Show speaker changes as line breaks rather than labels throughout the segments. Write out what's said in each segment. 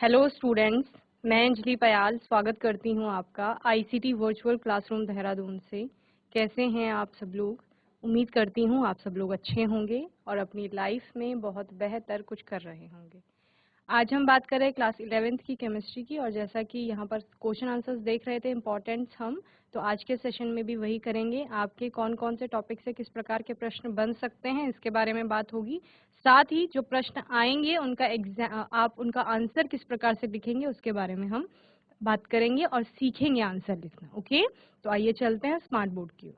Hello students, मैं अंजलि पयाल स्वागत करती हूं आपका आईसीटी वर्चुअल क्लासरूम देहरादून से। कैसे हैं आप सब लोग? उम्मीद करती हूं आप सब लोग अच्छे होंगे और अपनी लाइफ में बहुत बेहतर कुछ कर रहे होंगे। आज हम बात कर रहे हैं क्लास 11th की केमिस्ट्री की, और जैसा कि यहाँ पर क्वेश्चन आंसर्स देख रहे थे इम्पोर्टेंट्स हम, तो आज के सेशन में भी वही करेंगे। आपके कौन कौन से टॉपिक से किस प्रकार के प्रश्न बन सकते हैं इसके बारे में बात होगी। साथ ही जो प्रश्न आएंगे उनका आप उनका आंसर किस प्रकार से लिखेंगे उसके बारे में हम बात करेंगे और सीखेंगे आंसर लिखना। ओके, तो आइए चलते हैं स्मार्ट बोर्ड की ओर।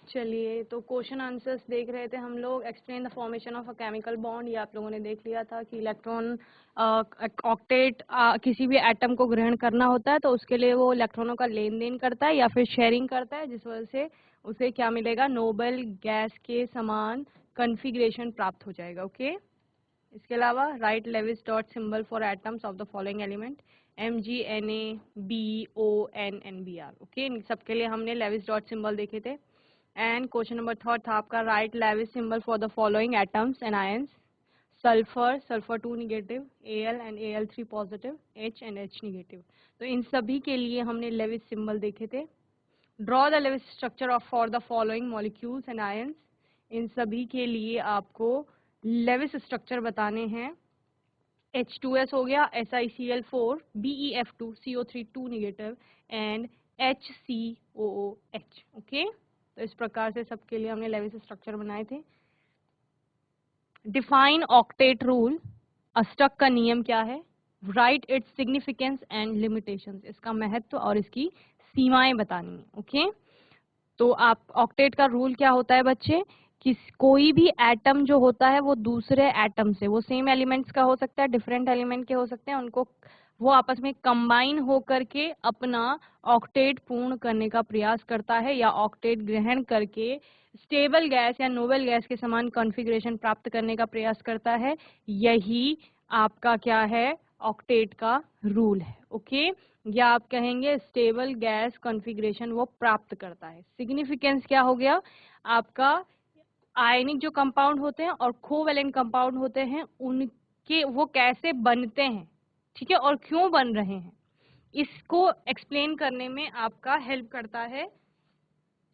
चलिए, तो क्वेश्चन आंसर्स देख रहे थे हम लोग। Explain the formation of a chemical bond, ये आप लोगों ने देख लिया था कि इलेक्ट्रॉन ऑक्टेट किसी भी एटम को ग्रहण करना होता है तो उसके लिए वो इलेक्ट्रॉनों का लेन देन करता है या फिर शेयरिंग करता है, जिस वजह से उसे क्या मिलेगा, नोबल गैस के समान कॉन्फ़िगरेशन प्राप्त हो जाएगा। ओके, इसके अलावा write Lewis dot symbol for atoms of the following element MgNa BONNBr। Okay, इन सबके लिए हमने लेविस डॉट सिंबल देखे थे। एंड क्वेश्चन नंबर 3 था आपका right Lewis symbol for the following atoms and ions, sulphur 2 negative, Al and Al3 positive, H and H negative. तो इन सभी के लिए हमने लेविस सिंबल देखे थे। Draw the Lewis structure of for the following molecules and ions, इन सभी के लिए आपको लेविस स्ट्रक्चर बताने हैं। H2S हो गया, SiCl4, BeF2, CO3 2 negative and HCOOH। Okay, तो इस प्रकार से सबके लिए हमने लेविस स्ट्रक्चर बनाए थे। डिफाइन ऑक्टेट रूल, अष्टक का नियम क्या है? Right its significance and limitations, इसका महत्व और इसकी सीमाएं बतानी है। ओके, तो आप ऑक्टेट का रूल क्या होता है बच्चे, कि कोई भी एटम जो होता है वो दूसरे एटम से, वो सेम एलिमेंट्स का हो सकता है, डिफरेंट एलिमेंट के हो सकते हैं, उनको वो आपस में कंबाइन होकर के अपना ऑक्टेट पूर्ण करने का प्रयास करता है या ऑक्टेट ग्रहण करके स्टेबल गैस या नोबल गैस के समान कॉन्फ़िगरेशन प्राप्त करने का प्रयास करता है। यही आपका क्या है, ऑक्टेट का रूल है। ओके, या आप कहेंगे स्टेबल गैस कॉन्फ़िगरेशन वो प्राप्त करता है। सिग्निफिकेंस क्या हो गया आपका, आयनिक जो कंपाउंड होते हैं और कोवैलेंट कंपाउंड होते हैं उनके वो कैसे बनते हैं, ठीक है, और क्यों बन रहे हैं, इसको एक्सप्लेन करने में आपका हेल्प करता है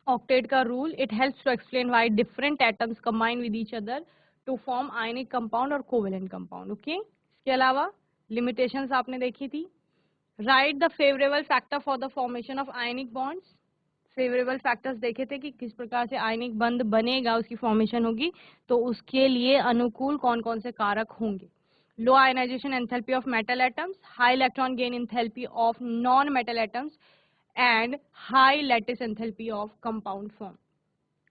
ऑक्टेट का rule. It helps to explain why different atoms combine with each other to form ionic compound और कोवैलेंट कंपाउंड। ओके, इसके अलावा लिमिटेशंस आपने देखी थी। Right the favourable factor for the formation of ionic bonds, favourable factors देखे थे कि किस प्रकार से आयनिक बंध बनेगा, उसकी फॉर्मेशन होगी, तो उसके लिए अनुकूल कौन कौन से कारक होंगे। Low ionization enthalpy of metal atoms, high electron gain enthalpy of non metal atoms and high lattice enthalpy of compound form.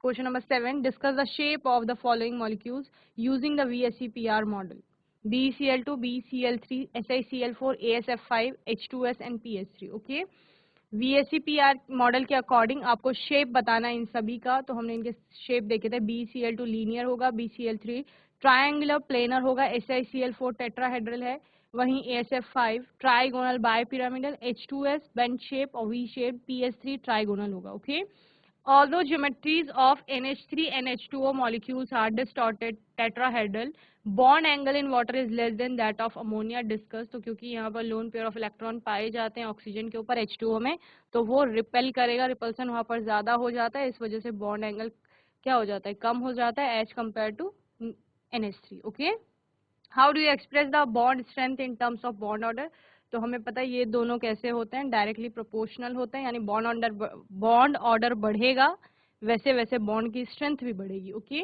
Question number 7, discuss the shape of the following molecules using the VSEPR model. BeCl2, BeCl3, SiCl4, AsF5, H2S and PH3। Okay, VSEPR model के according आपको shape बताना है इन सभी का। तो हमने इनके shape देखे थे, BeCl2 लीनियर होगा, BeCl3 ट्रायंगुलर प्लेनर होगा, SiCl4 टेट्राहेड्रल है, वहीं AsF5 trigonal bipyramidal, H2S bench shape और V शेप, PH3 ट्राइगोनल होगा। Okay, although geometries of NH3 and H2O molecules are distorted tetrahedral, bond angle in water is less than that of ammonia discussed। तो क्योंकि यहाँ पर lone pair of electron पाए जाते हैं oxygen के ऊपर H2O में, तो वो रिपेल करेगा, रिपल्सन वहाँ पर ज़्यादा हो जाता है, इस वजह से बॉन्ड एंगल क्या हो जाता है, कम हो जाता है as compare to NH3। Okay, how do you express the bond strength in terms of bond order? तो हमें पता है ये दोनों कैसे होते हैं, डायरेक्टली प्रोपोर्शनल होते हैं, यानी बॉन्ड ऑर्डर बढ़ेगा वैसे वैसे बॉन्ड की स्ट्रेंथ भी बढ़ेगी। Okay,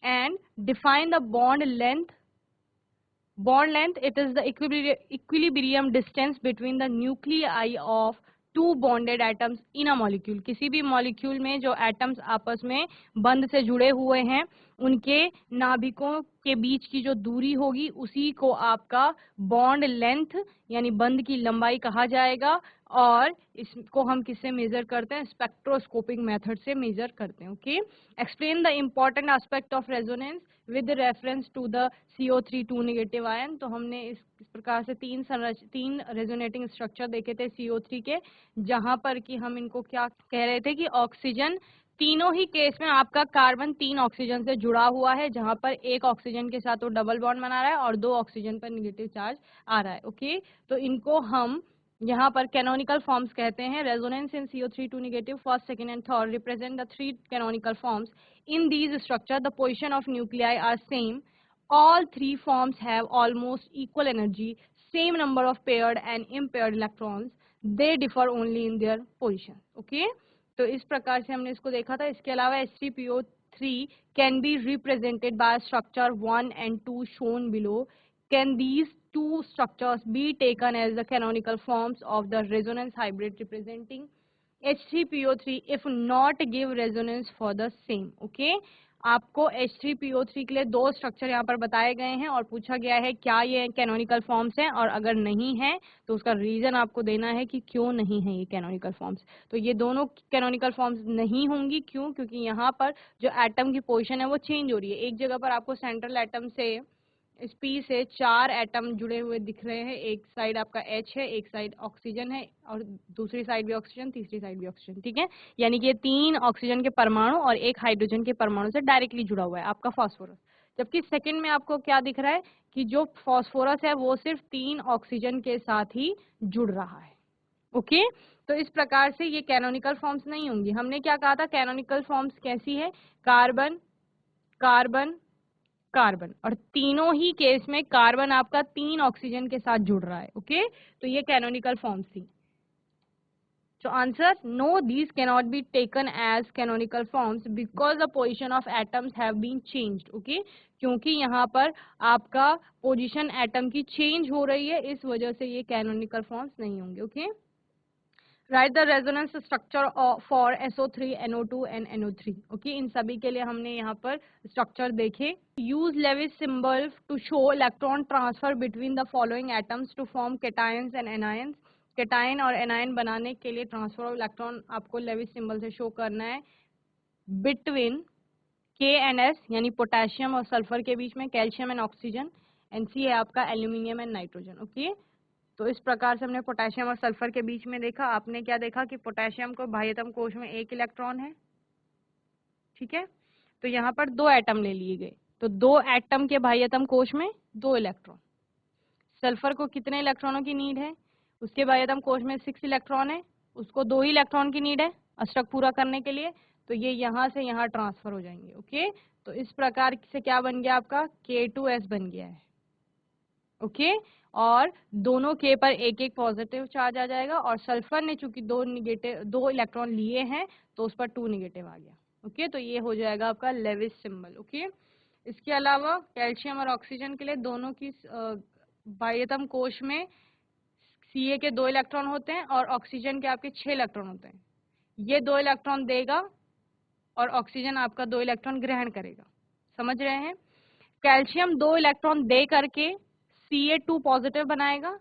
and define the bond length. Bond length, it is the equilibrium distance between the nuclei of two bonded atoms in a molecule। किसी भी मॉलिक्यूल में जो एटम्स आपस में बंध से जुड़े हुए हैं उनके नाभिकों के बीच की जो दूरी होगी उसी को आपका बॉन्ड लेंथ यानी बंध की लंबाई कहा जाएगा, और इसको हम किससे मेजर करते हैं, स्पेक्ट्रोस्कोपिक मेथड से मेजर करते हैं। Okay, explain the important aspect of resonance with reference to the CO3 2 negative ion. तो हमने इस प्रकार से तीन रेजोनेटिंग स्ट्रक्चर देखे थे CO3 के, जहां पर कि हम इनको क्या कह रहे थे कि ऑक्सीजन तीनों ही केस में आपका कार्बन 3 ऑक्सीजन से जुड़ा हुआ है, जहां पर एक ऑक्सीजन के साथ वो डबल बॉन्ड बना रहा है और 2 ऑक्सीजन पर नेगेटिव चार्ज आ रहा है। ओके, तो इनको हम यहाँ पर कैनोनिकल फॉर्म्स कहते हैं। Resonance in CO3 2 negative, first, second and third represent the 3 canonical forms. In these structure the position of nuclei are same. All 3 forms have almost equal energy, same number of paired and impaired electrons. They differ only in their position. Okay? तो इस प्रकार से हमने इसको देखा था। इसके अलावा H3PO3 can be represented by structure 1 and 2 shown below. Can these two structures be taken as the canonical forms of the resonance hybrid representing H3PO3 if not give resonance for the same? Okay? आपको H3PO3 के लिए 2 structure यहाँ पर बताए गए हैं और पूछा गया है क्या ये कैनोनिकल फॉर्म्स हैं, और अगर नहीं है तो उसका रीजन आपको देना है कि क्यों नहीं है ये कैनोनिकल फॉर्म्स। तो ये दोनों कैनोनिकल फॉर्म्स नहीं होंगी। क्यों? क्योंकि यहाँ पर जो एटम की पोजीशन है वो चेंज हो रही है। एक जगह पर आपको सेंट्रल एटम से इस पी से 4 एटम जुड़े हुए दिख रहे हैं। एक साइड आपका H है, एक साइड ऑक्सीजन है और दूसरी साइड भी ऑक्सीजन, तीसरी साइड भी ऑक्सीजन। ठीक है, यानी कि ये 3 ऑक्सीजन के परमाणु और एक हाइड्रोजन के परमाणु से डायरेक्टली जुड़ा हुआ है आपका फास्फोरस। जबकि सेकंड में आपको क्या दिख रहा है कि जो फास्फोरस है वो सिर्फ 3 ऑक्सीजन के साथ ही जुड़ रहा है। ओके, तो इस प्रकार से ये कैनोनिकल फॉर्म्स नहीं होंगी। हमने क्या कहा था, कैनोनिकल फॉर्म्स कैसी है? कार्बन, कार्बन, कार्बन, और तीनों ही केस में कार्बन आपका 3 ऑक्सीजन के साथ जुड़ रहा है। ओके, तो ये कैनोनिकल फॉर्म्स थी। So answer, no, these cannot be taken as canonical forms because the position of atoms have been changed. Okay, क्योंकि यहाँ पर आपका पोजीशन एटम की चेंज हो रही है, इस वजह से ये कैनोनिकल फॉर्म्स नहीं होंगे। Okay, write the resonance structure for SO3, NO2 and NO3। Okay, इन सभी के लिए हमने यहाँ पर स्ट्रक्चर देखे। Use Lewis symbol to show electron transfer between the following atoms to form cations and anions. Cation और एनायन बनाने के लिए ट्रांसफर ऑफ इलेक्ट्रॉन आपको लेविस सिंबल से शो करना है बिटवीन K एंड S, यानी पोटेशियम और सल्फर के बीच में, calcium and oxygen, and C है आपका एल्यूमिनियम एंड नाइट्रोजन। ओके, तो इस प्रकार से हमने पोटेशियम और सल्फर के बीच में देखा। आपने क्या देखा कि पोटेशियम को बाह्यतम कोश में 1 इलेक्ट्रॉन है। ठीक है, तो यहाँ पर 2 एटम ले लिए गए, तो 2 एटम के बाह्यतम कोश में 2 इलेक्ट्रॉन। सल्फर को कितने इलेक्ट्रॉनों की नीड है? उसके बाह्यतम कोश में 6 इलेक्ट्रॉन है, उसको 2 ही इलेक्ट्रॉन की नीड है अष्टक पूरा करने के लिए, तो ये यहाँ से यहाँ ट्रांसफर हो जाएंगे। ओके, तो इस प्रकार से क्या बन गया आपका K2S बन गया है। ओके, और दोनों के पर एक एक पॉजिटिव चार्ज आ जाएगा, और सल्फर ने चूंकि 2 इलेक्ट्रॉन लिए हैं तो उस पर 2 नेगेटिव आ गया। ओके, तो ये हो जाएगा आपका लेविस सिंबल। ओके, इसके अलावा कैल्शियम और ऑक्सीजन के लिए दोनों की बाह्यतम कोश में Ca के 2 इलेक्ट्रॉन होते हैं और ऑक्सीजन के आपके 6 इलेक्ट्रॉन होते हैं। ये 2 इलेक्ट्रॉन देगा और ऑक्सीजन आपका 2 इलेक्ट्रॉन ग्रहण करेगा। समझ रहे हैं? कैल्शियम 2 इलेक्ट्रॉन दे करके Ca2 पॉजिटिव बनाएगा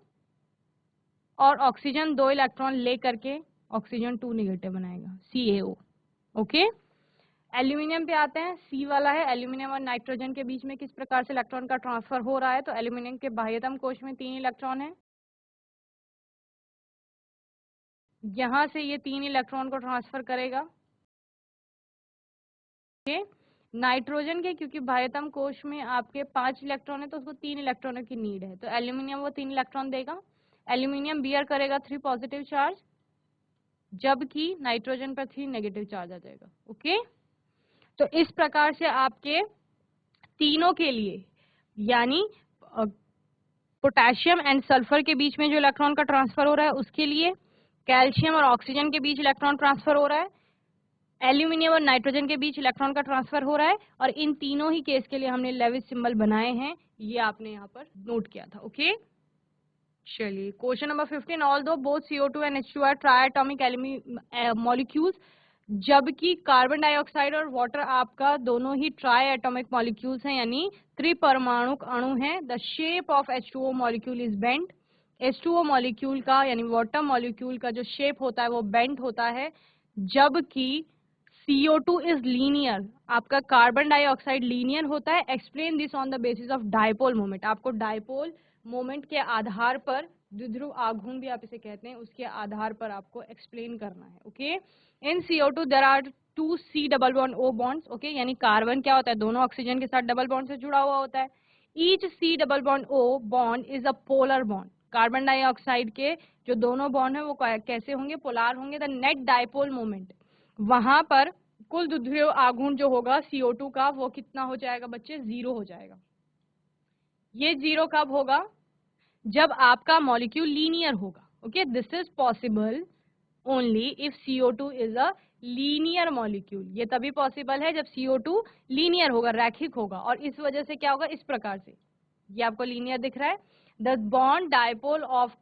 और ऑक्सीजन 2 इलेक्ट्रॉन ले करके ऑक्सीजन 2 नेगेटिव बनाएगा, CaO। ओके, एल्यूमिनियम पे आते हैं। C वाला है, एल्यूमिनियम और नाइट्रोजन के बीच में किस प्रकार से इलेक्ट्रॉन का ट्रांसफर हो रहा है? तो एल्यूमिनियम के बाह्यतम कोश में 3 इलेक्ट्रॉन है, यहाँ से ये 3 इलेक्ट्रॉन को ट्रांसफर करेगा। ओके, नाइट्रोजन के क्योंकि बाह्यतम कोश में आपके 5 इलेक्ट्रॉन है तो उसको 3 इलेक्ट्रॉनों की नीड है, तो एल्यूमिनियम वो 3 इलेक्ट्रॉन देगा। एल्यूमिनियम बियर करेगा 3 पॉजिटिव चार्ज, जबकि नाइट्रोजन पर 3 नेगेटिव चार्ज आ जाएगा। ओके, तो इस प्रकार से आपके तीनों के लिए, यानी पोटेशियम एंड सल्फर के बीच में जो इलेक्ट्रॉन का ट्रांसफर हो रहा है उसके लिए, कैल्शियम और ऑक्सीजन के बीच इलेक्ट्रॉन ट्रांसफर हो रहा है, एल्यूमिनियम और नाइट्रोजन के बीच इलेक्ट्रॉन का ट्रांसफर हो रहा है, और इन तीनों ही केस के लिए हमने लेविस सिंबल बनाए हैं, ये आपने यहाँ पर नोट किया था। ओके, चलिए question number 15, although both CO2 and H2 are triatomic molecules, जबकि कार्बन डाइऑक्साइड और वाटर आपका दोनों ही ट्राई एटॉमिक मॉलिक्यूल्स हैं, यानी त्रिपरमाणुक अणु हैं। The shape of H2O molecule is bent. H2O molecule का यानी वाटर मॉलिक्यूल का जो शेप होता है वो बेंट होता है, जबकि CO2 इज लीनियर। आपका कार्बन डाइऑक्साइड लीनियर होता है। Explain this on the basis of dipole moment. आपको डाइपोल मोमेंट के आधार पर, द्विध्रुव आघूर्ण भी आप इसे कहते हैं, उसके आधार पर आपको एक्सप्लेन करना है। Okay, in CO2 there are 2 C double bond O bonds, okay, यानी कार्बन क्या होता है, दोनों ऑक्सीजन के साथ डबल बॉन्ड से जुड़ा हुआ होता है। Each C double bond O bond is a polar bond. Carbon dioxide के जो दोनों बॉन्ड है वो कैसे होंगे, पोलर होंगे। द नेट डाइपोल मोमेंट, वहां पर कुल ध्रुवीय आघूर्ण जो होगा CO2 का वो कितना हो जाएगा बच्चे, 0 हो जाएगा। ये 0 कब होगा, जब आपका मॉलिक्यूल लीनियर होगा। Okay, this is possible only if CO2 is a linear molecule. ये तभी पॉसिबल है जब CO2 लीनियर होगा, रैखिक होगा। और इस वजह से क्या होगा, इस प्रकार से, ये आपको लीनियर दिख रहा है। The bond dipole of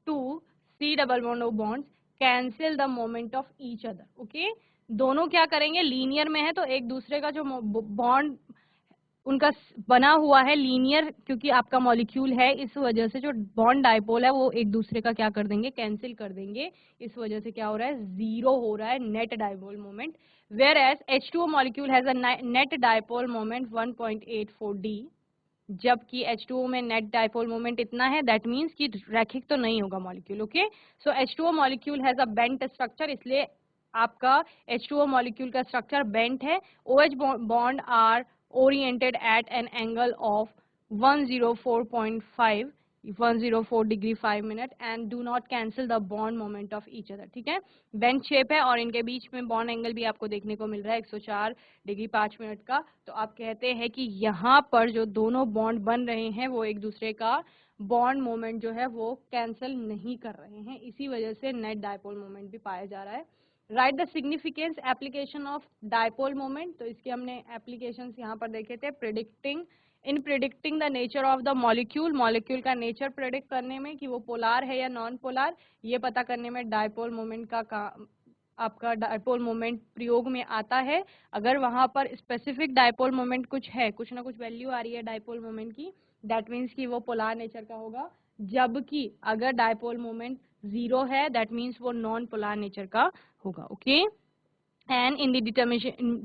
2 C double bond O bonds cancel the moment of each other. Okay, दोनों क्या करेंगे, लीनियर में है तो एक दूसरे का जो बॉन्ड उनका बना हुआ है लीनियर, क्योंकि आपका मॉलिक्यूल है, इस वजह से जो बॉन्ड डाइपोल है वो एक दूसरे का क्या कर देंगे, कैंसिल कर देंगे। इस वजह से क्या हो रहा है, 0 हो रहा है net dipole moment. Whereas H2O molecule has a net dipole moment 1.84 D, जबकि H2O में नेट डाइपोल मोमेंट इतना है, दैट मीन्स कि रैखिक तो नहीं होगा molecule. Okay, so H2O molecule has a bent structure, इसलिए आपका H2O मॉलिक्यूल का स्ट्रक्चर बेंट है। OH bond are oriented at an angle of 104 degree 5 minute and do not cancel the bond moment of each other। ठीक है, bench shape है और इनके बीच में बॉन्ड एंगल भी आपको देखने को मिल रहा है 104 डिग्री 5 मिनट का। तो आप कहते हैं कि यहाँ पर जो दोनों बॉन्ड बन रहे हैं वो एक दूसरे का बॉन्ड मोमेंट जो है वो कैंसिल नहीं कर रहे हैं, इसी वजह से नेट डाइपोल मोमेंट भी पाया जा रहा है। Right the significance application of dipole moment, तो इसके हमने एप्लीकेशंस यहाँ पर देखे थे। Predicting the nature of the molecule, molecule का नेचर प्रिडिक्ट करने में कि वो पोलार है या नॉन पोलार, ये पता करने में डाइपोल मोमेंट का आपका डाइपोल मोमेंट प्रयोग में आता है। अगर वहां पर स्पेसिफिक डाइपोल मोमेंट कुछ है, कुछ ना कुछ वैल्यू आ रही है डाइपोल मोमेंट की, दैट मीन्स कि वो पोलार नेचर का होगा। जबकि अगर डाइपोल मोमेंट 0 है, दैट मीन्स वो नॉन पोलार नेचर का होगा। Okay, and in the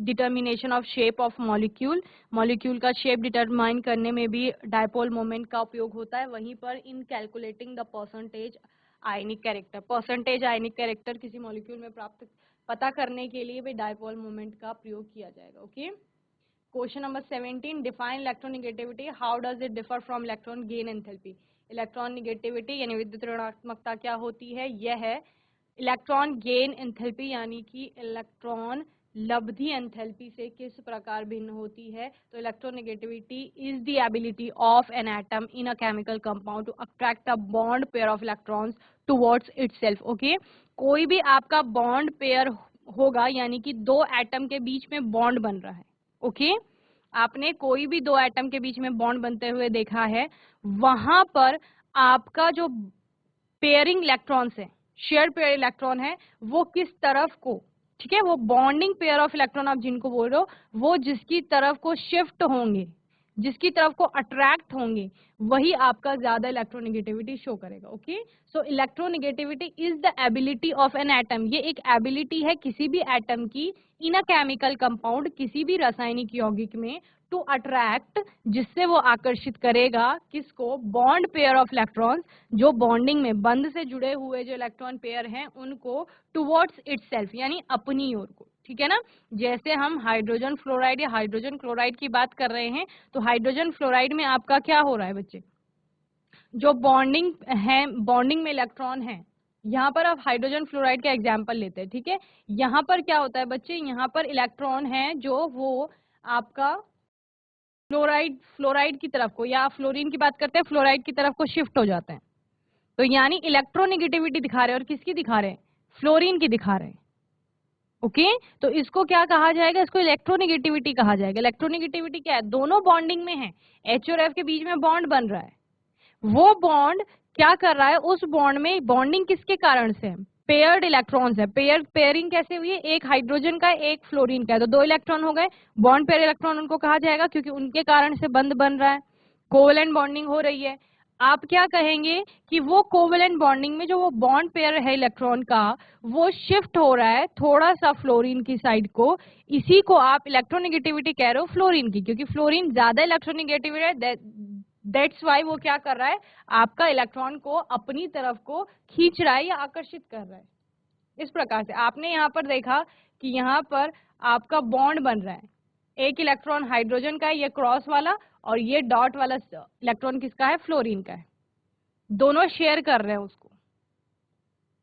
determination of shape of molecule, molecule का शेप डिटरमाइन करने में भी डाइपोल मोमेंट का उपयोग होता है। वहीं पर इन calculating the percentage ionic character, percentage ionic character किसी मॉलिक्यूल में प्राप्त पता करने के लिए भी डाइपोल मोमेंट का प्रयोग किया जाएगा। Okay, question number 17, define electronegativity, how does it differ from electron gain enthalpy. Electron negativity यानी विद्युत ऋणात्मकता क्या होती है, यह है इलेक्ट्रॉन गेन एंथैल्पी, यानी कि इलेक्ट्रॉन लब्धि एंथैल्पी से किस प्रकार भिन्न होती है। तो electronegativity is the ability of an atom in a chemical compound to attract a bond pair of electrons towards itself. Okay, कोई भी आपका बॉन्ड पेयर होगा, यानी कि दो एटम के बीच में बॉन्ड बन रहा है। ओके, आपने कोई भी दो एटम के बीच में बॉन्ड बनते हुए देखा है, वहां पर आपका जो पेयरिंग इलेक्ट्रॉन्स है, शेयर पेयर इलेक्ट्रॉन है, वो किस तरफ को, ठीक है, वो बॉन्डिंग पेयर ऑफ इलेक्ट्रॉन आप जिनको बोल रहे हो, वो जिसकी तरफ को शिफ्ट होंगे, जिसकी तरफ को अट्रैक्ट होंगे, वही आपका ज्यादा इलेक्ट्रोनेगेटिविटी शो करेगा। Okay, so electronegativity is the ability of an atom, ये एक एबिलिटी है किसी भी एटम की इन अ केमिकल कंपाउंड, किसी भी रासायनिक यौगिक में, टू अट्रैक्ट, जिससे वो आकर्षित करेगा किसको, बॉन्ड पेयर ऑफ इलेक्ट्रॉन्स, जो बॉन्डिंग में बंध से जुड़े हुए जो इलेक्ट्रॉन पेयर हैं उनको टुवर्ड्स इटसेल्फ, यानी अपनी ओर को। ठीक है ना, जैसे हम हाइड्रोजन फ्लोराइड या हाइड्रोजन क्लोराइड की बात कर रहे हैं, तो हाइड्रोजन फ्लोराइड में आपका क्या हो रहा है बच्चे, जो बॉन्डिंग है, बॉन्डिंग में इलेक्ट्रॉन है, यहाँ पर आप हाइड्रोजन फ्लोराइड का एग्जाम्पल लेते हैं। ठीक है, यहाँ पर क्या होता है बच्चे, यहाँ पर इलेक्ट्रॉन है जो वो आपका फ्लोराइड की तरफ को, या फ्लोरीन की बात करते हैं, फ्लोराइड की तरफ को शिफ्ट हो जाते हैं। तो यानी इलेक्ट्रोनेगेटिविटी दिखा रहे हैं, और किसकी दिखा रहे हैं, फ्लोरीन की दिखा रहे हैं। ओके, तो इसको क्या कहा जाएगा, इसको इलेक्ट्रोनेगेटिविटी कहा जाएगा। इलेक्ट्रोनेगेटिविटी क्या है, दोनों बॉन्डिंग में है, H और F के बीच में बॉन्ड बन रहा है, वो बॉन्ड क्या कर रहा है, उस बॉन्ड में बॉन्डिंग किसके कारण से, पेयर्ड इलेक्ट्रॉन्स है। पेयरिंग कैसे हुई है, एक हाइड्रोजन का एक फ्लोरीन का है, तो दो इलेक्ट्रॉन हो गए, बॉन्ड पेयर इलेक्ट्रॉन उनको कहा जाएगा, क्योंकि उनके कारण से बंध बन रहा है, कोवेलेंट बॉन्डिंग हो रही है। आप क्या कहेंगे कि वो कोवेलेंट बॉन्डिंग में जो वो बॉन्ड पेयर है इलेक्ट्रॉन का, वो शिफ्ट हो रहा है थोड़ा सा फ्लोरीन की साइड को, इसी को आप इलेक्ट्रोनेगेटिविटी कह रहे हो फ्लोरीन की, क्योंकि फ्लोरीन ज्यादा इलेक्ट्रोनेगेटिव है, दैट्स वाई वो क्या कर रहा है, आपका इलेक्ट्रॉन को अपनी तरफ को खींच रहा है या आकर्षित कर रहा है। इस प्रकार से आपने यहाँ पर देखा कि यहाँ पर आपका बॉन्ड बन रहा है, एक इलेक्ट्रॉन हाइड्रोजन का है ये क्रॉस वाला, और ये डॉट वाला इलेक्ट्रॉन किसका है, फ्लोरीन का है, दोनों शेयर कर रहे हैं उसको।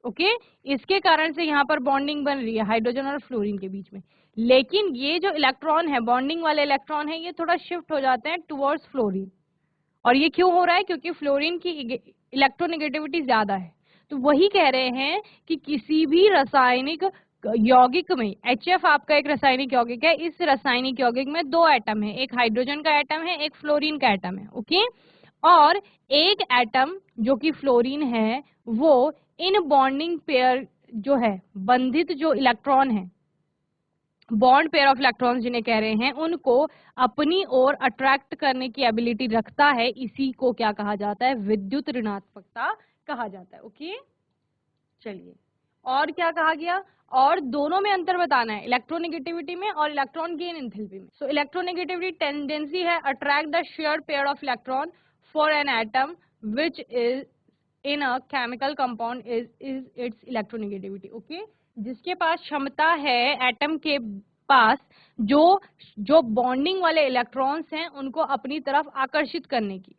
ओके, इसके कारण से यहाँ पर बॉन्डिंग बन रही है हाइड्रोजन और फ्लोरीन के बीच में। लेकिन ये जो इलेक्ट्रॉन है, बॉन्डिंग वाले इलेक्ट्रॉन है, ये थोड़ा शिफ्ट हो जाते हैं टुवर्ड्स फ्लोरीन। और ये क्यों हो रहा है, क्योंकि फ्लोरीन की इलेक्ट्रोनेगेटिविटी ज्यादा है। तो वही कह रहे हैं कि किसी भी रासायनिक यौगिक में, HF आपका एक रासायनिक यौगिक है, इस रासायनिक यौगिक में दो एटम है, एक हाइड्रोजन का एटम है, एक फ्लोरीन का एटम है। ओके, और एक एटम जो कि फ्लोरीन है वो इन बॉन्डिंग पेयर जो है, बंधित जो इलेक्ट्रॉन है, बॉन्ड पेयर ऑफ इलेक्ट्रॉन्स जिन्हें कह रहे हैं, उनको अपनी ओर अट्रैक्ट करने की एबिलिटी रखता है। इसी को क्या कहा जाता है, विद्युत ऋणात्मकता कहा जाता है। ओके, चलिए और क्या कहा गया, और दोनों में अंतर बताना है, इलेक्ट्रोनेगेटिविटी में और इलेक्ट्रॉन गेन एंथैल्पी में। सो इलेक्ट्रोनेगेटिविटी टेंडेंसी है attract the share pair of electron for an atom which is in a chemical compound is it's electronegativity. Okay, जिसके पास क्षमता है एटम के पास जो बॉन्डिंग वाले इलेक्ट्रॉन्स हैं उनको अपनी तरफ आकर्षित करने की।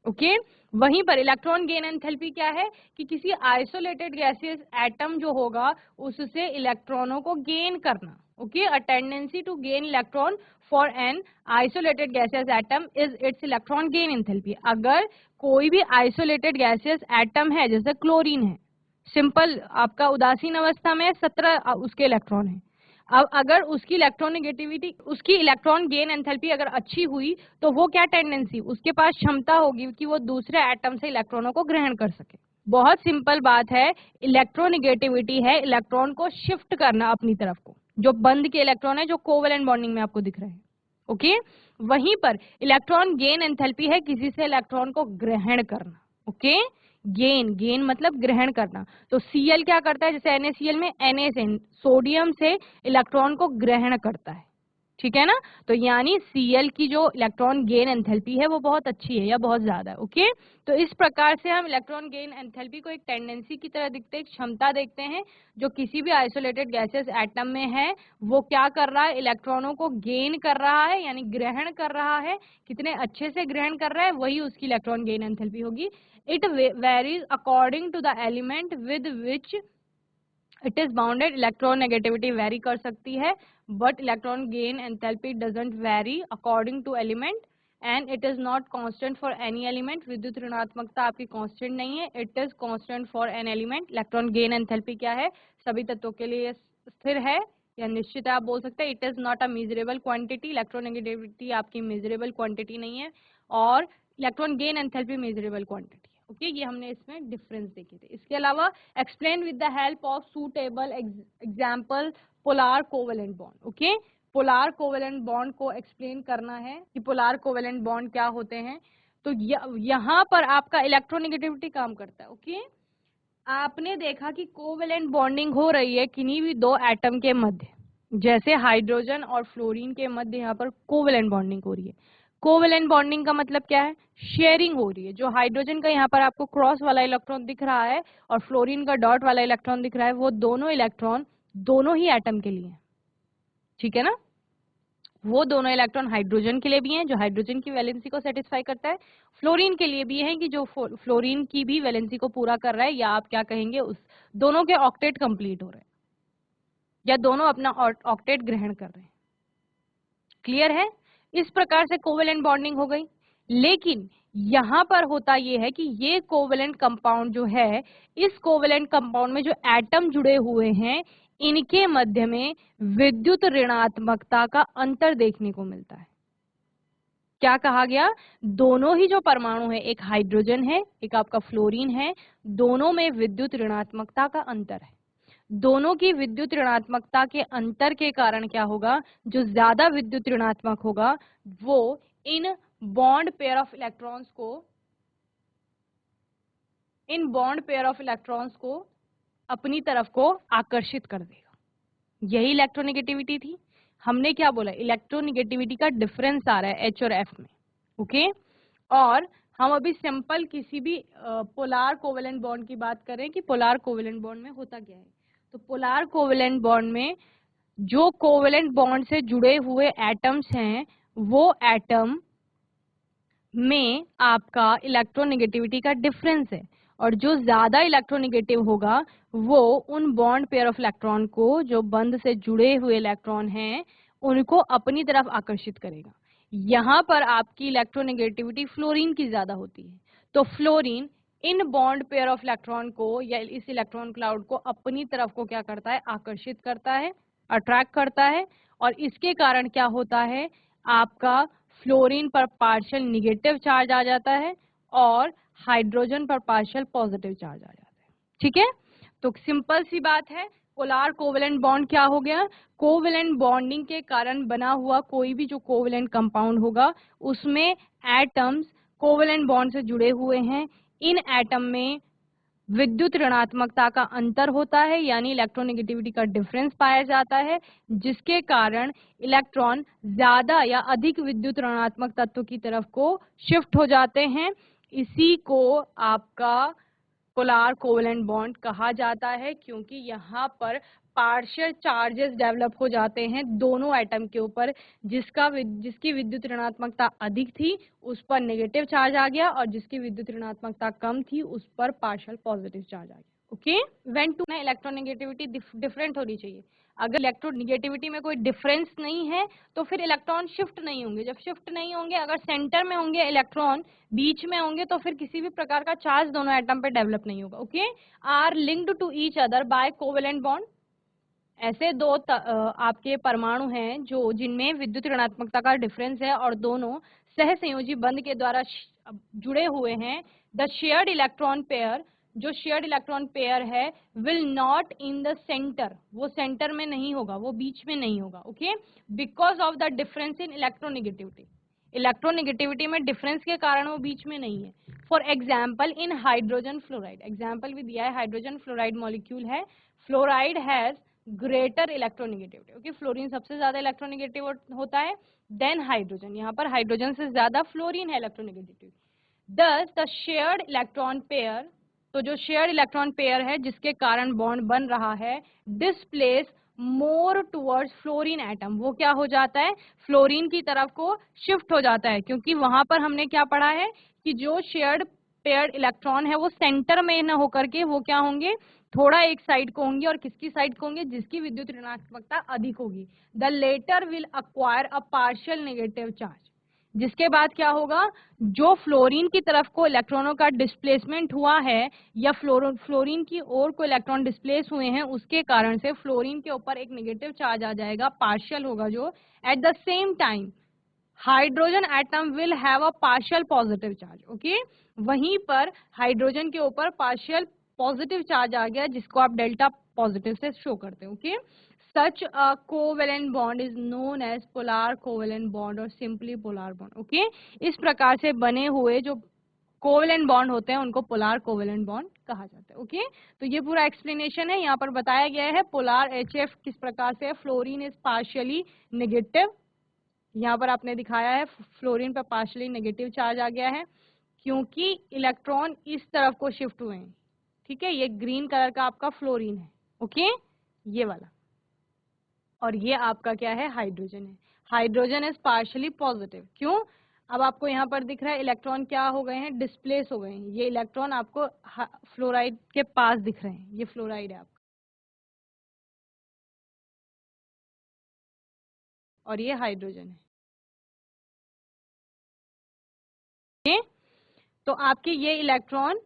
ओके, वहीं पर इलेक्ट्रॉन गेन एंथैल्पी क्या है कि किसी आइसोलेटेड गैसियस एटम जो होगा उससे इलेक्ट्रॉनों को गेन करना। Okay, a tendency to gain electron for an isolated gaseous atom is its electron gain enthalpy. अगर कोई भी आइसोलेटेड गैसियस एटम है, जैसे क्लोरीन है, सिंपल आपका उदासीन अवस्था में 17 उसके इलेक्ट्रॉन है। अब अगर उसकी इलेक्ट्रोनेगेटिविटी, उसकी इलेक्ट्रॉन गेन एंथैल्पी अगर अच्छी हुई तो वो क्या टेंडेंसी, उसके पास क्षमता होगी कि वो दूसरे एटम से इलेक्ट्रॉनों को ग्रहण कर सके। बहुत सिंपल बात है, इलेक्ट्रोनेगेटिविटी है इलेक्ट्रॉन को शिफ्ट करना अपनी तरफ को, जो बंद के इलेक्ट्रॉन है जो कोवेलेंट बॉन्डिंग में आपको दिख रहे हैं। ओके, वहीं पर इलेक्ट्रॉन गेन एंथैल्पी है किसी से इलेक्ट्रॉन को ग्रहण करना। ओके, गेन मतलब ग्रहण करना। तो Cl क्या करता है, जैसे NaCl में Na से, सोडियम से इलेक्ट्रॉन को ग्रहण करता है, ठीक है ना। तो यानी Cl की जो इलेक्ट्रॉन गेन एंथैल्पी है वो बहुत अच्छी है या बहुत ज्यादा है। ओके, तो इस प्रकार से हम इलेक्ट्रॉन गेन एंथैल्पी को एक टेंडेंसी की तरह दिखते हैं, एक क्षमता देखते हैं जो किसी भी आइसोलेटेड गैसेस एटम में है, वो क्या कर रहा है, इलेक्ट्रॉनों को गेन कर रहा है, यानी ग्रहण कर रहा है। कितने अच्छे से ग्रहण कर रहा है, वही उसकी इलेक्ट्रॉन गेन एंथैल्पी होगी। It varies according to the element with which it is bounded. Electronegativity very कर सकती है, but electron gain enthalpy doesn't vary according to element and it is not constant for any element. विद्युत ऋणात्मकता आपकी constant नहीं है, it is constant for an element. Electron gain enthalpy क्या है, सभी तत्वों के लिए स्थिर है या निश्चित है, आप बोल सकते हैं। It is not a measurable quantity, electronegativity आपकी मेजरेबल क्वांटिटी नहीं है, और electron gain enthalpy measurable quantity. Okay, ये हमने इसमें डिफरेंस देखे थे। इसके अलावा explain with the help of suitable example polar covalent bond. Okay, polar covalent bond को एक्सप्लेन करना है कि पोलर कोवेलेंट बॉन्ड क्या होते हैं। तो यहाँ पर आपका इलेक्ट्रोनेगेटिविटी काम करता है। ओके, आपने देखा कि कोवेलेंट बॉन्डिंग हो रही है किन्हीं भी दो एटम के मध्य, जैसे हाइड्रोजन और फ्लोरीन के मध्य यहाँ पर कोवेलेंट बॉन्डिंग हो रही है। कोवेलेंट बॉन्डिंग का मतलब क्या है, शेयरिंग हो रही है। जो हाइड्रोजन का यहाँ पर आपको क्रॉस वाला इलेक्ट्रॉन दिख रहा है और फ्लोरीन का डॉट वाला इलेक्ट्रॉन दिख रहा है, वो दोनों इलेक्ट्रॉन दोनों ही एटम के लिए, ठीक है ना। वो दोनों इलेक्ट्रॉन हाइड्रोजन के लिए भी हैं जो हाइड्रोजन की वैलेंसी को सेटिस्फाई करता है, फ्लोरीन के लिए भी है कि जो फ्लोरीन की भी वैलेंसी को पूरा कर रहा है, या आप क्या कहेंगे, उस दोनों के ऑक्टेट कंप्लीट हो रहे हैं या दोनों अपना ऑक्टेट ग्रहण कर रहे हैं। क्लियर है, इस प्रकार से कोवेलेंट बॉन्डिंग हो गई। लेकिन यहां पर होता यह है कि ये कोवेलेंट कंपाउंड जो है, इस कोवेलेंट कंपाउंड में जो एटम जुड़े हुए हैं, इनके मध्य में विद्युत ऋणात्मकता का अंतर देखने को मिलता है। क्या कहा गया, दोनों ही जो परमाणु है, एक हाइड्रोजन है एक आपका फ्लोरीन है, दोनों में विद्युत ऋणात्मकता का अंतर है। दोनों की विद्युत ऋणात्मकता के अंतर के कारण क्या होगा, जो ज्यादा विद्युत ऋणात्मक होगा वो in bond pair of electrons को अपनी तरफ को आकर्षित कर देगा। यही इलेक्ट्रोनेगेटिविटी थी। हमने क्या बोला, इलेक्ट्रोनेगेटिविटी का डिफरेंस आ रहा है H और F में। ओके, और हम अभी सिंपल किसी भी पोलर कोवेलेंट बॉन्ड की बात करें कि पोलर कोवेलेंट बॉन्ड में होता क्या है। तो पोलर कोवेलेंट बॉन्ड में जो कोवेलेंट बॉन्ड से जुड़े हुए एटम्स हैं वो एटम में आपका इलेक्ट्रोनेगेटिविटी का डिफरेंस है, और जो ज्यादा इलेक्ट्रोनेगेटिव होगा वो उन बॉन्ड पेयर ऑफ इलेक्ट्रॉन को, जो बंध से जुड़े हुए इलेक्ट्रॉन हैं, उनको अपनी तरफ आकर्षित करेगा। यहाँ पर आपकी इलेक्ट्रोनेगेटिविटी फ्लोरीन की ज्यादा होती है, तो fluorine in bond pair of electron को या इस इलेक्ट्रॉन क्लाउड को अपनी तरफ को क्या करता है, आकर्षित करता है, अट्रैक्ट करता है। और इसके कारण क्या होता है, आपका फ्लोरीन पर पार्शियल निगेटिव चार्ज आ जाता है और हाइड्रोजन पर पार्शियल पॉजिटिव चार्ज आ जाता है। ठीक है, तो सिंपल सी बात है, पोलर कोवेलेंट बॉन्ड क्या हो गया, कोवेलेंट बॉन्डिंग के कारण बना हुआ कोई भी जो कोवेलेंट कंपाउंड होगा उसमें एटम्स कोवेलेंट बॉन्ड से जुड़े हुए हैं, इन एटम में विद्युत ऋणात्मकता का अंतर होता है, यानी इलेक्ट्रोनेगेटिविटी का डिफरेंस पाया जाता है, जिसके कारण इलेक्ट्रॉन ज्यादा या अधिक विद्युत ऋणात्मक तत्व की तरफ को शिफ्ट हो जाते हैं। इसी को आपका पोलर कोवेलेंट बॉन्ड कहा जाता है, क्योंकि यहाँ पर पार्शियल चार्जेस डेवलप हो जाते हैं दोनों एटम के ऊपर, जिसकी विद्युत ऋणात्मकता अधिक थी उस पर नेगेटिव चार्ज आ गया, और जिसकी विद्युत ऋणात्मकता कम थी उस पर पार्शियल पॉजिटिव चार्ज आ गया। ओके, व्हेन टू ना इलेक्ट्रोनेगेटिविटी डिफरेंट होनी चाहिए। अगर इलेक्ट्रोनेगेटिविटी में कोई डिफरेंस नहीं है तो फिर इलेक्ट्रॉन शिफ्ट नहीं होंगे, जब शिफ्ट नहीं होंगे, अगर सेंटर में होंगे इलेक्ट्रॉन, बीच में होंगे, तो फिर किसी भी प्रकार का चार्ज दोनों एटम पे डेवलप नहीं होगा। Okay, are linked to each other by covalent bond. ऐसे दो आपके परमाणु हैं जो जिनमें विद्युत ऋणात्मकता का डिफरेंस है और दोनों सहसंयोजी बंध के द्वारा जुड़े हुए हैं। द शेयर्ड इलेक्ट्रॉन पेयर, जो शेयर्ड इलेक्ट्रॉन पेयर है, will not in the centre, वो सेंटर में नहीं होगा, वो बीच में नहीं होगा। Okay, because of the difference in electronegativity, electronegativity में डिफरेंस के कारण वो बीच में नहीं है। For example in hydrogen fluoride, example भी दिया है, हाइड्रोजन फ्लोराइड मॉलिक्यूल है, fluoride has greater electronegativity. Okay, fluorine सबसे ज्यादा इलेक्ट्रोनेगेटिव होता है देन हाइड्रोजन, यहाँ पर हाइड्रोजन से ज्यादा फ्लोरीन है इलेक्ट्रोनेगेटिव। दस द शेयर्ड इलेक्ट्रॉन पेयर, तो जो शेयर्ड इलेक्ट्रॉन पेयर है जिसके कारण बॉन्ड बन रहा है, displace more towards fluorine atom, वो क्या हो जाता है, फ्लोरीन की तरफ को शिफ्ट हो जाता है, क्योंकि वहां पर हमने क्या पढ़ा है कि जो शेयर्ड पेयर्ड इलेक्ट्रॉन है वो सेंटर में न होकर के वो क्या होंगे, थोड़ा एक साइड को होंगे, और किसकी साइड को होंगे, जिसकी विद्युत ऋणात्मकता अधिक होगी। The latter will acquire a partial negative charge, जिसके बाद क्या होगा, जो फ्लोरीन की तरफ को इलेक्ट्रॉनों का डिस्प्लेसमेंट हुआ है या फ्लोरीन की ओर को इलेक्ट्रॉन डिस्प्लेस हुए हैं, उसके कारण से फ्लोरीन के ऊपर एक नेगेटिव चार्ज आ जाएगा, पार्शियल होगा जो। At the same time hydrogen atom will have a partial positive charge. Okay, वहीं पर हाइड्रोजन के ऊपर पार्शियल पॉजिटिव चार्ज आ गया, जिसको आप डेल्टा पॉजिटिव से शो करते हैं। Okay, such a covalent bond is known as polar covalent bond और सिंपली पोलर बॉन्ड। ओके, इस प्रकार से बने हुए जो कोवेलेंट बॉन्ड होते हैं उनको पोलर कोवेलेंट बॉन्ड कहा जाता है। ओके, तो ये पूरा एक्सप्लेनेशन है, यहाँ पर बताया गया है पोलर HF किस प्रकार से, फ्लोरीन इज पार्शियली नेगेटिव, यहाँ पर आपने दिखाया है फ्लोरीन पर पार्शियली नेगेटिव चार्ज आ गया है क्योंकि इलेक्ट्रॉन इस तरफ को शिफ्ट हुए हैं। ठीक है, ये ग्रीन कलर का आपका फ्लोरीन है। ओके, ये वाला, और ये आपका क्या है, हाइड्रोजन है। हाइड्रोजन इज पार्शियली पॉजिटिव, क्यों, अब आपको यहाँ पर दिख रहा है इलेक्ट्रॉन क्या हो गए हैं, डिस्प्लेस हो गए हैं, ये इलेक्ट्रॉन आपको फ्लोराइड के पास दिख रहे हैं, ये फ्लोराइड है आपका, और ये हाइड्रोजन है। ओके, तो आपके ये इलेक्ट्रॉन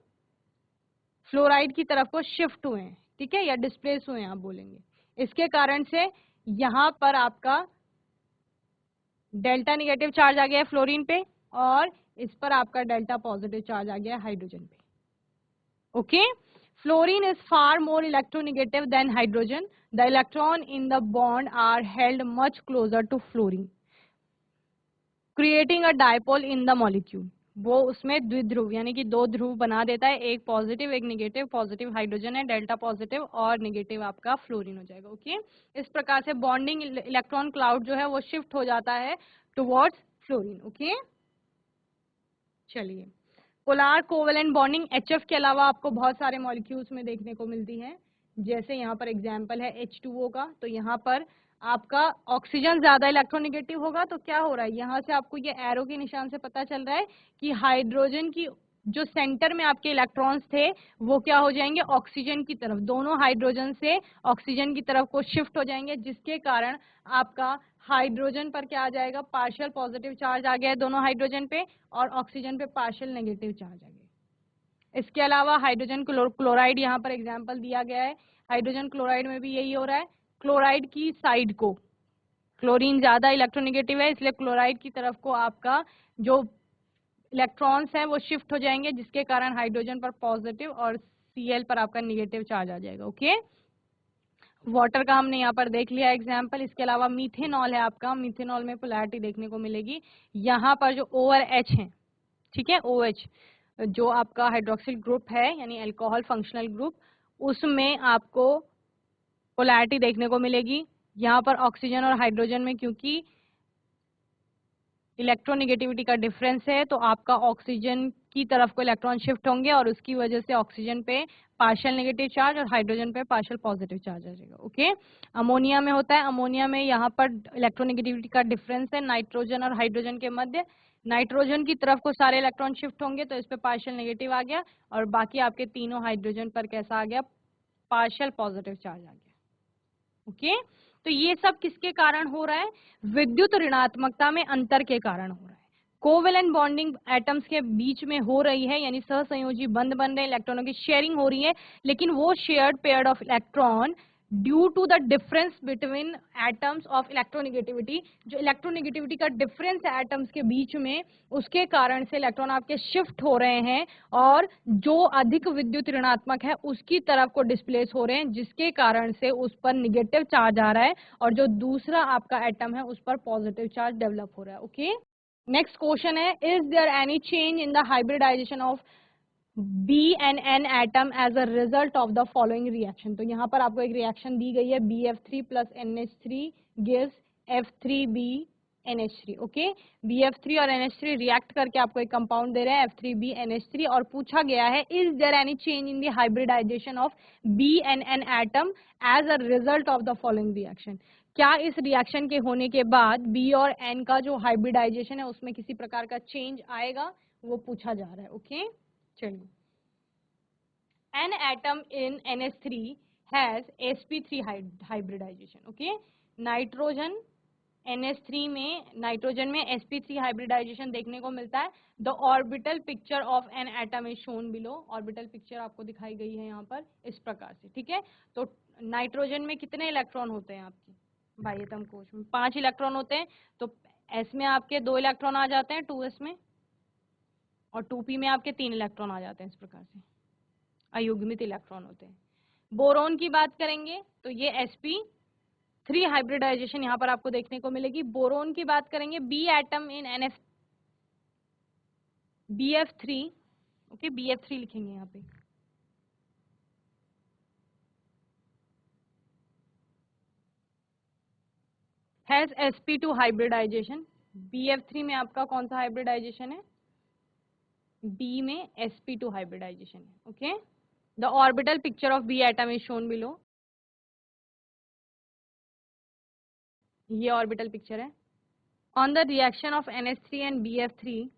फ्लोराइड की तरफ को शिफ्ट हुए हैं, ठीक है, या डिस्प्लेस हुए हैं आप बोलेंगे, इसके कारण से यहाँ पर आपका डेल्टा नेगेटिव चार्ज आ गया है फ्लोरीन पे, और इस पर आपका डेल्टा पॉजिटिव चार्ज आ गया है हाइड्रोजन पे। Okay, fluorine is far more electronegative than hydrogen, the electron in the bond are held much closer to fluorine creating a dipole in the molecule, वो उसमें द्विध्रुव यानी कि दो ध्रुव बना देता है, एक पॉजिटिव एक नेगेटिव, पॉजिटिव हाइड्रोजन है, डेल्टा पॉजिटिव, और नेगेटिव आपका फ्लोरीन हो जाएगा। ओके, इस प्रकार से बॉन्डिंग इलेक्ट्रॉन क्लाउड जो है वो शिफ्ट हो जाता है टुवर्ड्स फ्लोरीन। ओके, चलिए, पोलर कोवेलेंट बॉन्डिंग HF के अलावा आपको बहुत सारे मॉलिक्यूल्स में देखने को मिलती है, जैसे यहाँ पर एग्जाम्पल है H2O का, तो यहाँ पर आपका ऑक्सीजन ज्यादा इलेक्ट्रोनेगेटिव होगा तो क्या हो रहा है, यहाँ से आपको ये एरो के निशान से पता चल रहा है कि हाइड्रोजन की जो सेंटर में आपके इलेक्ट्रॉन्स थे वो क्या हो जाएंगे, ऑक्सीजन की तरफ, दोनों हाइड्रोजन से ऑक्सीजन की तरफ को शिफ्ट हो जाएंगे, जिसके कारण आपका हाइड्रोजन पर क्या आ जाएगा, पार्शियल पॉजिटिव चार्ज आ गया है दोनों हाइड्रोजन पे, और ऑक्सीजन पे पार्शियल नेगेटिव चार्ज आ गया। इसके अलावा हाइड्रोजन क्लोराइड यहाँ पर एग्जाम्पल दिया गया है, हाइड्रोजन क्लोराइड में भी यही हो रहा है, क्लोराइड की साइड को, क्लोरीन ज्यादा इलेक्ट्रोनेगेटिव है इसलिए क्लोराइड की तरफ को आपका जो इलेक्ट्रॉन्स हैं वो शिफ्ट हो जाएंगे, जिसके कारण हाइड्रोजन पर पॉजिटिव और Cl पर आपका निगेटिव चार्ज आ जाएगा। ओके, वाटर का हमने यहाँ पर देख लिया एग्जाम्पल। इसके अलावा मीथेनॉल है आपका, मीथेनॉल में पोलैरिटी देखने को मिलेगी, यहाँ पर जो O और H है, ठीक है, OH जो आपका हाइड्रोक्सिल ग्रुप है यानी अल्कोहल फंक्शनल ग्रुप, उसमें आपको पोलैरिटी देखने को मिलेगी। यहाँ पर ऑक्सीजन और हाइड्रोजन में क्योंकि इलेक्ट्रोनेगेटिविटी का डिफरेंस है तो आपका ऑक्सीजन की तरफ को इलेक्ट्रॉन शिफ्ट होंगे और उसकी वजह से ऑक्सीजन पे पार्शियल नेगेटिव चार्ज और हाइड्रोजन पे पार्शियल पॉजिटिव चार्ज आ जाएगा। ओके, अमोनिया में होता है, अमोनिया में यहाँ पर इलेक्ट्रोनेगेटिविटी का डिफरेंस है नाइट्रोजन और हाइड्रोजन के मध्य, नाइट्रोजन की तरफ को सारे इलेक्ट्रॉन शिफ्ट होंगे तो इस पे पार्शियल नेगेटिव आ गया, और बाकी आपके तीनों हाइड्रोजन पर कैसा आ गया, पार्शियल पॉजिटिव चार्ज आ गया। ओके, तो ये सब किसके कारण हो रहा है, विद्युत ऋणात्मकता में अंतर के कारण हो रहा है। कोवेलेंट बॉन्डिंग एटम्स के बीच में हो रही है, यानी सहसंयोजी बंध बन रहे हैं, इलेक्ट्रॉनों की शेयरिंग हो रही है, लेकिन वो shared pair of electron due to the difference between atoms of electronegativity, जो इलेक्ट्रोनेगेटिविटी का डिफरेंस है एटम्स के बीच में, उसके कारण से इलेक्ट्रॉन आपके शिफ्ट हो रहे हैं और जो अधिक विद्युत ऋणात्मक है उसकी तरफ को डिस्प्लेस हो रहे हैं, जिसके कारण से उस पर निगेटिव चार्ज आ रहा है और जो दूसरा आपका एटम है उस पर पॉजिटिव चार्ज डेवलप हो रहा है। ओके, नेक्स्ट क्वेश्चन है, is there any change in the hybridisation of B and N atom as a result of the following reaction? तो यहाँ पर आपको एक रिएक्शन दी गई है, BF3 plus NH3 gives F3B NH3। Okay, BF3 और NH3 react करके आपको एक कंपाउंड दे रहे हैं F3B NH3, और पूछा गया है is there any change in the hybridisation of B and N atom as a result of the following reaction? क्या इस रिएक्शन के होने के बाद B और N का जो हाइब्रिडाइजेशन है उसमें किसी प्रकार का चेंज आएगा, वो पूछा जा रहा है। ओके, चलिए, an atom in NH3 has sp3 hybridization। Okay, nitrogen NH3 में, नाइट्रोजन में sp3 हाइब्रिडाइजेशन देखने को मिलता है। The orbital picture of an atom is shown below, orbital picture आपको दिखाई गई है यहाँ पर इस प्रकार से। ठीक है, तो नाइट्रोजन में कितने इलेक्ट्रॉन होते हैं आपके बाह्यतम कोश में, 5 इलेक्ट्रॉन होते हैं, तो s में आपके 2 इलेक्ट्रॉन आ जाते हैं 2s में, और 2p में आपके 3 इलेक्ट्रॉन आ जाते हैं, इस प्रकार से अयुग्मित इलेक्ट्रॉन होते हैं। बोरोन की बात करेंगे तो ये sp3 हाइब्रिडाइजेशन यहाँ पर आपको देखने को मिलेगी। बोरोन की बात करेंगे, B atom in BF3, okay, BF3 लिखेंगे यहाँ पे, हैज sp2 हाइब्रिडाइजेशन। BF3 में आपका कौन सा हाइब्रिडाइजेशन है, B में sp2 हाइब्रिडाइजेशन है। Okay, the orbital picture of B atom is shown below, ये ऑर्बिटल पिक्चर है। On the reaction of NH3 and BF3,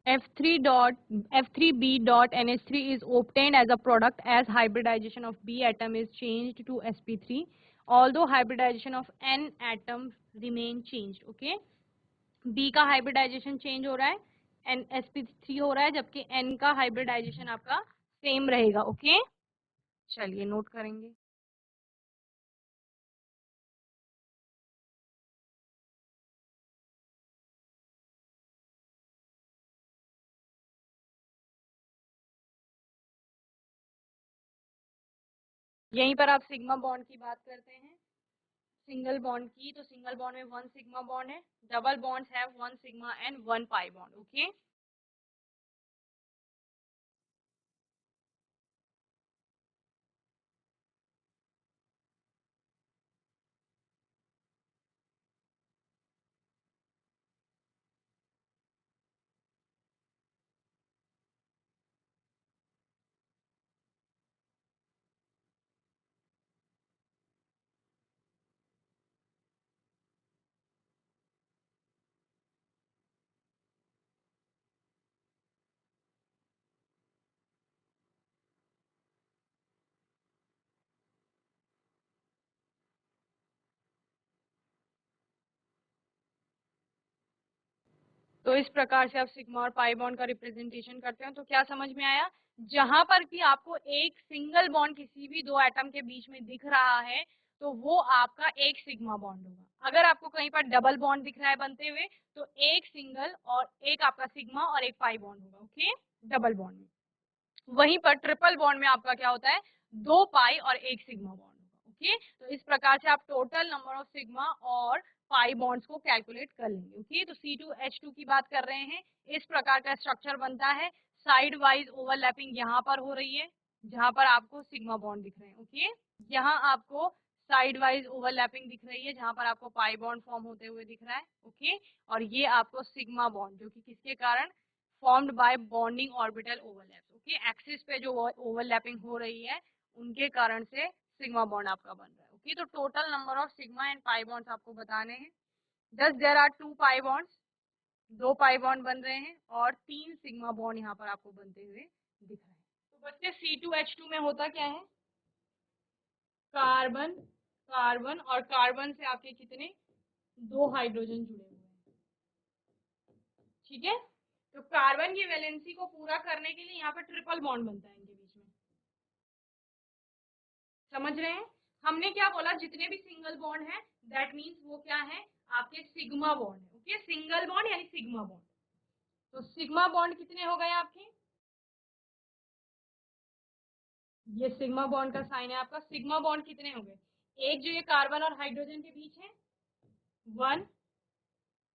F3B dot NH3 is obtained as a product as hybridization of B atom is changed to sp3, although hybridization of N atom remain changed। okay, B का hybridization change हो रहा है, N sp3 हो रहा है, जबकि N का hybridization आपका सेम रहेगा। ओके, चलिए नोट करेंगे। यहीं पर आप सिग्मा बॉन्ड की बात करते हैं, सिंगल बॉन्ड की, तो सिंगल बॉन्ड में 1 सिग्मा बॉन्ड है, double bonds have 1 sigma and 1 pi bond. Okay, तो इस प्रकार से आप सिग्मा और पाई बॉन्ड का रिप्रेजेंटेशन करते हैं। तो क्या समझ में आया, जहां पर भी आपको एक सिंगल बॉन्ड किसी भी दो एटम के बीच में दिख रहा है तो वो आपका एक सिग्मा बॉन्ड होगा। अगर आपको कहीं पर डबल बॉन्ड दिख रहा है बनते हुए तो एक सिंगल और एक आपका सिग्मा और एक पाई बॉन्ड होगा, ओके, डबल बॉन्ड में। वहीं पर ट्रिपल बॉन्ड में आपका क्या होता है, दो पाई और एक सिग्मा बॉन्ड होगा, ओके। तो इस प्रकार से आप टोटल नंबर ऑफ सिग्मा और पाई बॉन्ड्स को कैलकुलेट कर लेंगे, ओके। तो C2H2 की बात कर रहे हैं, इस प्रकार का स्ट्रक्चर बनता है। साइड वाइज ओवरलैपिंग यहाँ पर हो रही है जहां पर आपको सिग्मा बॉन्ड दिख रहे हैं, ओके। यहाँ आपको साइड वाइज ओवरलैपिंग दिख रही है जहां पर आपको पाई बॉन्ड फॉर्म होते हुए दिख रहा है, ओके। और ये आपको सिग्मा बॉन्ड जो कि किसके कारण formed by bonding orbital overlap, okay. Axis पे जो ओवरलैपिंग हो रही है उनके कारण से सिग्मा बॉन्ड आपका बन रहा है, ओके। तो total number of sigma and pi bonds आपको बताने हैं। Thus there are 2 pi bonds, 2 pi bond बन रहे हैं और 3 सिग्मा बॉन्ड यहाँ पर आपको बनते हुए दिख रहे हैं। तो बच्चे C2H2 में होता क्या है, कार्बन कार्बन और कार्बन से आपके कितने, 2 हाइड्रोजन जुड़े हुए हैं, ठीक है। तो कार्बन की वैलेंसी को पूरा करने के लिए यहाँ पर ट्रिपल बॉन्ड बनता है इनके बीच में, समझ रहे हैं। हमने क्या बोला, जितने भी सिंगल बॉन्ड है दैट मीन्स वो क्या है, आपके सिग्मा बॉन्ड है, ओके। सिंगल बॉन्ड यानी सिग्मा बॉन्ड। तो सिग्मा बॉन्ड कितने हो गए आपके, ये सिग्मा बॉन्ड का साइन है आपका। सिग्मा बॉन्ड कितने हो गए, एक जो ये कार्बन और हाइड्रोजन के बीच है 1,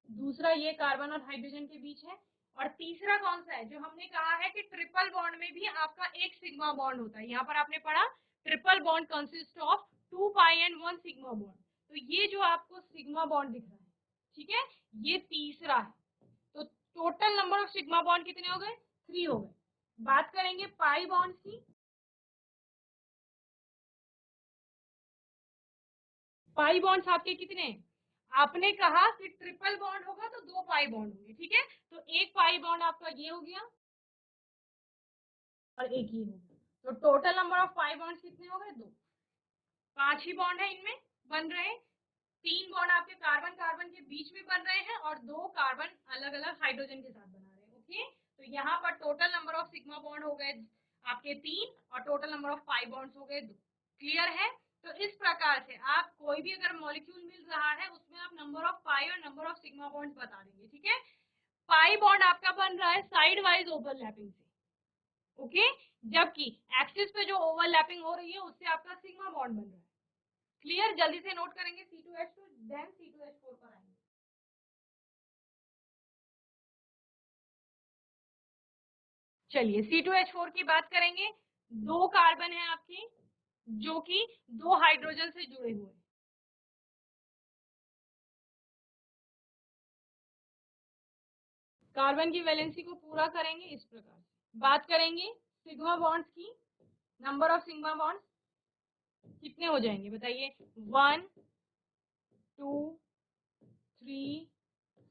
दूसरा ये कार्बन और हाइड्रोजन के बीच है, और तीसरा कौन सा है जो हमने कहा है कि ट्रिपल बॉन्ड में भी आपका एक सिग्मा बॉन्ड होता है। यहाँ पर आपने पढ़ा triple bond consist of 2 pi and 1 sigma bond. तो ये जो आपको सिग्मा बॉन्ड दिख रहा है, ठीक है, ये तीसरा है। तो total number of sigma bond कितने हो गए, 3 हो गए। बात करेंगे पाई बॉन्ड की। पाई बॉन्ड्स आपके कितने हैं, आपने कहा कि ट्रिपल बॉन्ड होगा तो 2 पाई बॉन्ड होंगे, ठीक है। तो एक पाई बॉन्ड आपका ये हो गया और एक ही हो गया। तो total number of pi bonds कितने हो गए, 2। 5 ही बॉन्ड है इनमें बन रहे हैं। 3 बॉन्ड आपके कार्बन कार्बन के बीच में बन रहे हैं और 2 कार्बन अलग अलग हाइड्रोजन के साथ बना रहे हैं, ओके। तो यहाँ पर total number of sigma bond हो गए आपके 3 और total number of pi bonds हो गए 2। क्लियर है। तो इस प्रकार से आप कोई भी अगर मॉलिक्यूल मिल रहा है उसमें आप नंबर ऑफ पाई और नंबर ऑफ सिग्मा बॉन्ड्स बता देंगे, ठीक है। पाई बॉन्ड आपका बन रहा है साइड वाइज ओवरलैपिंग से, ओके, जबकि एक्सिस पे जो ओवरलैपिंग हो रही है उससे आपका सिग्मा बॉन्ड बन रहा है। क्लियर, जल्दी से नोट करेंगे C2H2 देन C2H4 पर आएंगे। चलिए C2H4 की बात करेंगे। 2 कार्बन है आपके जो कि 2 हाइड्रोजन से जुड़े हुए हैं। कार्बन की वैलेंसी को पूरा करेंगे इस प्रकार से। बात करेंगे सिग्मा बॉन्ड्स की, नंबर ऑफ सिग्मा बॉन्ड्स कितने हो जाएंगे बताइए, 1 2 3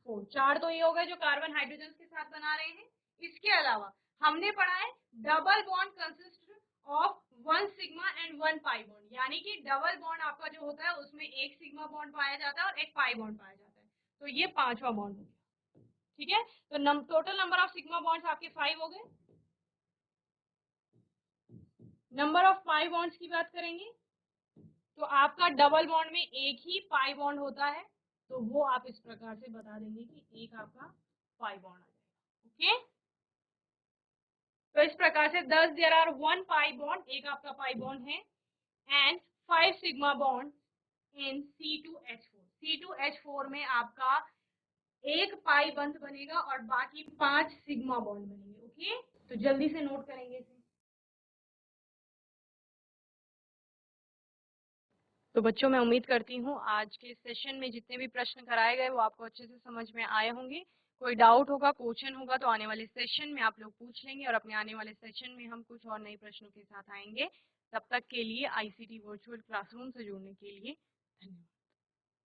4, 4 तो ये हो गए जो कार्बन हाइड्रोजन के साथ बना रहे हैं। इसके अलावा हमने पढ़ा है double bond consist of 1 sigma and 1 pi bond, यानी कि डबल बॉन्ड आपका जो होता है उसमें एक सिग्मा बॉन्ड पाया जाता है और एक पाई बॉन्ड पाया जाता है। तो ये 5वां बॉन्ड हो गया, ठीक है। तो total number of sigma bonds आपके 5 हो गए। नंबर ऑफ पाई बॉन्ड्स की बात करेंगे तो आपका डबल बॉन्ड में एक ही पाई बॉन्ड होता है, तो वो आप इस प्रकार से बता देंगे कि एक आपका पाई बॉन्ड आ जाएगा, ओके। तो इस प्रकार से 10 देयर आर 1 पाई बॉन्ड, एक आपका पाई बॉन्ड है, and 5 sigma bond in C2H4। C2H4 में आपका एक पाई बंद बनेगा और बाकी 5 सिग्मा बॉन्ड बनेंगे, ओके। तो जल्दी से नोट करेंगे इसे। तो बच्चों मैं उम्मीद करती हूँ आज के सेशन में जितने भी प्रश्न कराए गए वो आपको अच्छे से समझ में आए होंगे। कोई डाउट होगा, क्वेश्चन होगा तो आने वाले सेशन में आप लोग पूछ लेंगे और अपने आने वाले सेशन में हम कुछ और नए प्रश्नों के साथ आएंगे। तब तक के लिए ICT वर्चुअल क्लासरूम से जुड़ने के लिए धन्यवाद।